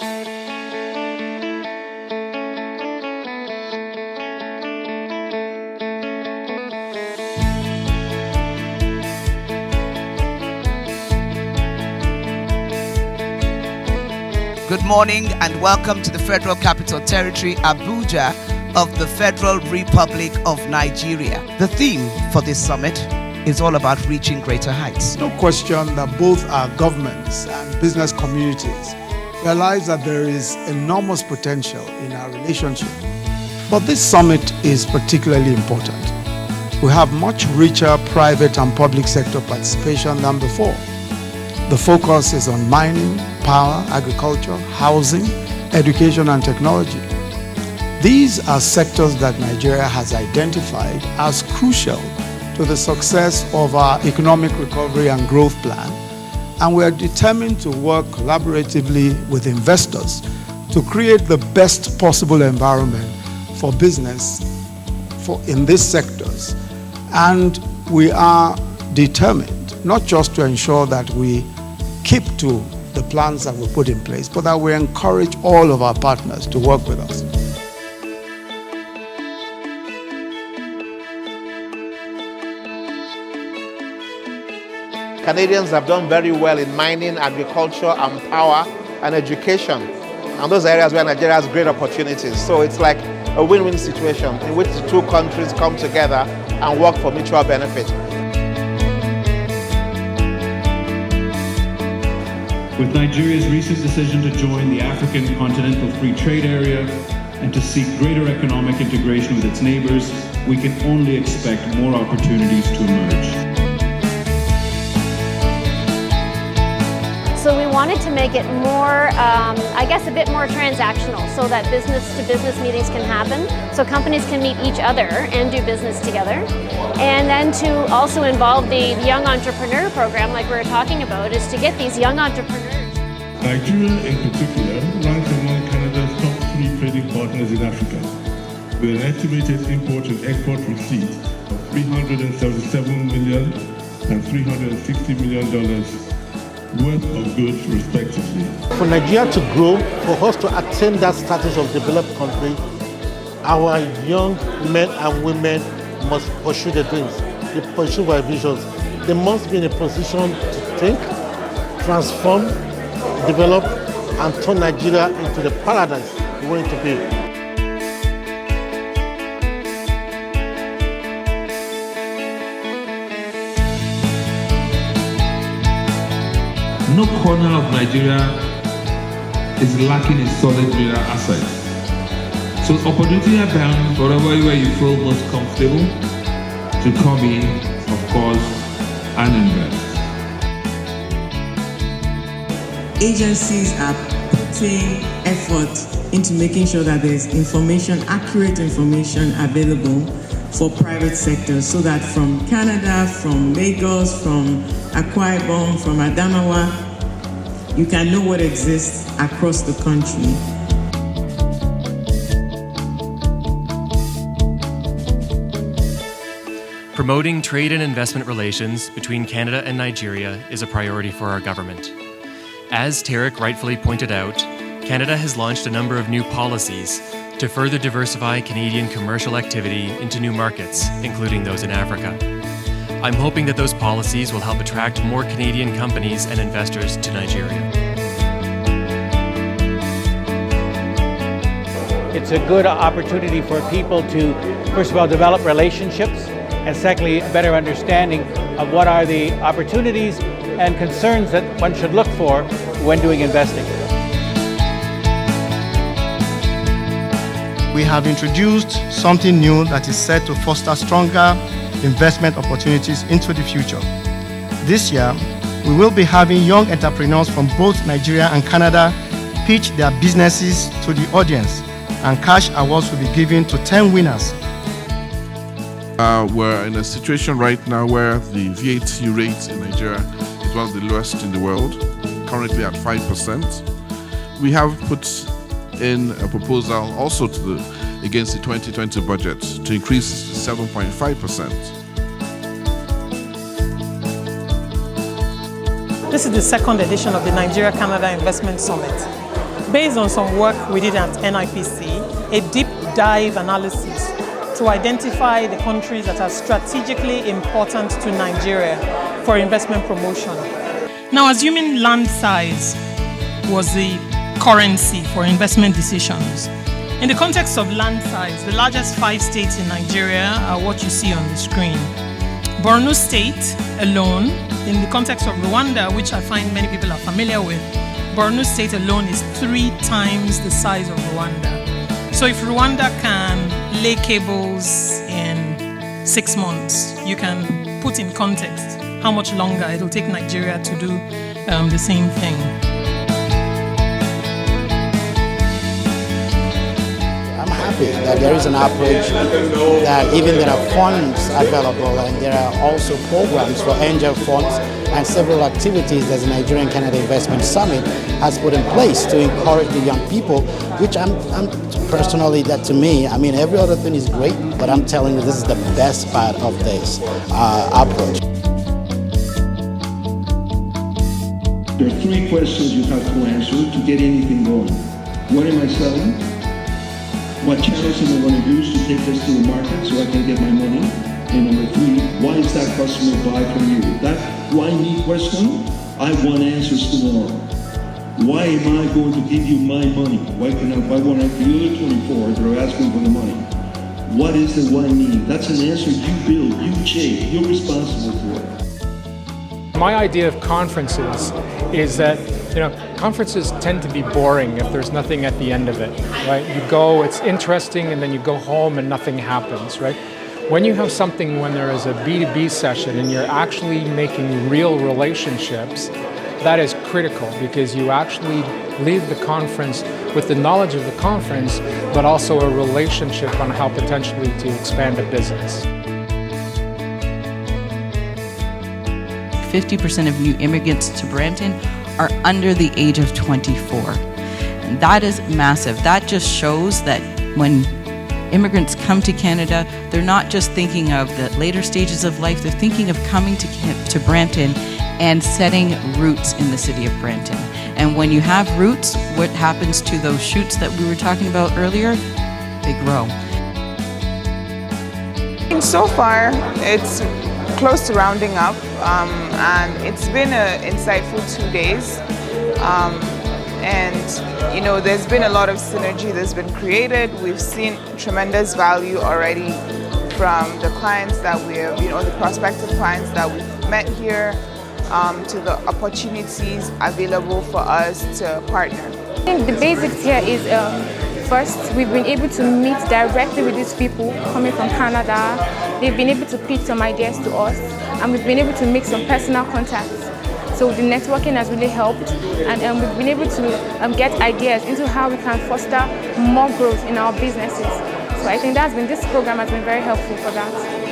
Good morning and welcome to the Federal Capital Territory, Abuja, of the Federal Republic of Nigeria. The theme for this summit is all about reaching greater heights. No question that both our governments and business communities realize that there is enormous potential in our relationship. But this summit is particularly important. We have much richer private and public sector participation than before. The focus is on mining, power, agriculture, housing, education, and technology. These are sectors that Nigeria has identified as crucial to the success of our economic recovery and growth plan, and we are determined to work collaboratively with investors to create the best possible environment for business in these sectors. And we are determined not just to ensure that we keep to the plans that we put in place, but that we encourage all of our partners to work with us. Canadians have done very well in mining, agriculture, and power and education. And those areas where Nigeria has great opportunities. So it's like a win-win situation in which the two countries come together and work for mutual benefit. With Nigeria's recent decision to join the African Continental Free Trade Area and to seek greater economic integration with its neighbors, we can only expect more opportunities to emerge. So we wanted to make it more, a bit more transactional so that business-to-business meetings can happen, so companies can meet each other and do business together. And then to also involve the Young Entrepreneur Program, like we were talking about, is to get these young entrepreneurs. Nigeria in particular ranks among Canada's top 3 trading partners in Africa, with an estimated import and export receipts of $377 million and $360 million worth of goods respectively. For Nigeria to grow, for us to attain that status of developed country, our young men and women must pursue their dreams, they pursue their visions. They must be in a position to think, transform, develop, and turn Nigeria into the paradise we want it to be. No corner of Nigeria is lacking in solid mineral assets. So opportunity abounds wherever where you feel most comfortable to come in, of course, and invest. Agencies are putting effort into making sure that there is accurate information available for private sectors, so that from Canada, from Lagos, from Akwa Ibom, from Adamawa, you can know what exists across the country. Promoting trade and investment relations between Canada and Nigeria is a priority for our government. As Tarek rightfully pointed out, Canada has launched a number of new policies to further diversify Canadian commercial activity into new markets, including those in Africa. I'm hoping that those policies will help attract more Canadian companies and investors to Nigeria. It's a good opportunity for people to, first of all, develop relationships, and secondly, a better understanding of what are the opportunities and concerns that one should look for when doing investing. We have introduced something new that is set to foster stronger investment opportunities into the future. This year, we will be having young entrepreneurs from both Nigeria and Canada pitch their businesses to the audience, and cash awards will be given to 10 winners. We're in a situation right now where the VAT rate in Nigeria is one of the lowest in the world, currently at 5%. We have put in a proposal also against the 2020 budget to increase to 7.5%. This is the second edition of the Nigeria-Canada Investment Summit. based on some work we did at NIPC, a deep dive analysis to identify the countries that are strategically important to Nigeria for investment promotion. Now, assuming land size was the currency for investment decisions, in the context of land size, the largest 5 states in Nigeria are what you see on the screen. Borno State alone, in the context of Rwanda, which I find many people are familiar with, Borno State alone is 3 times the size of Rwanda. So if Rwanda can lay cables in 6 months, you can put in context how much longer it will take Nigeria to do the same thing. I'm happy that there is an approach that even there are funds available, and there are also programs for angel funds and several activities that the Nigerian Canada Investment Summit has put in place to encourage the young people, which I'm personally, that to me, I mean, every other thing is great, but I'm telling you, this is the best part of this approach. There are 3 questions you have to answer to get anything going. What am I selling? What channels am I going to use to take this to the market so I can get my money? And number 3, why is that customer buy from you? That why me question, I want answers tomorrow. Why am I going to give you my money? Why won't I the other 24 that are asking for the money? What is the why me? That's an answer you build, you shape, you're responsible for it. My idea of conferences is that, conferences tend to be boring if there's nothing at the end of it, right? You go, it's interesting, and then you go home and nothing happens, right? When you have something, when there is a B2B session and you're actually making real relationships, that is critical because you actually leave the conference with the knowledge of the conference, but also a relationship on how potentially to expand a business. 50% of new immigrants to Brampton are under the age of 24. And that is massive. That just shows that when immigrants come to Canada, they're not just thinking of the later stages of life, they're thinking of coming to Brampton and setting roots in the city of Brampton. And when you have roots, what happens to those shoots that we were talking about earlier? They grow. So far, it's close to rounding up, and it's been an insightful 2 days. There's been a lot of synergy that's been created. We've seen tremendous value already from the clients that we have, the prospective clients that we've met here, to the opportunities available for us to partner. I think the basics here is, first, we've been able to meet directly with these people coming from Canada. They've been able to pitch some ideas to us, and we've been able to make some personal contacts. So the networking has really helped, and we've been able to get ideas into how we can foster more growth in our businesses. So I think this program has been very helpful for that.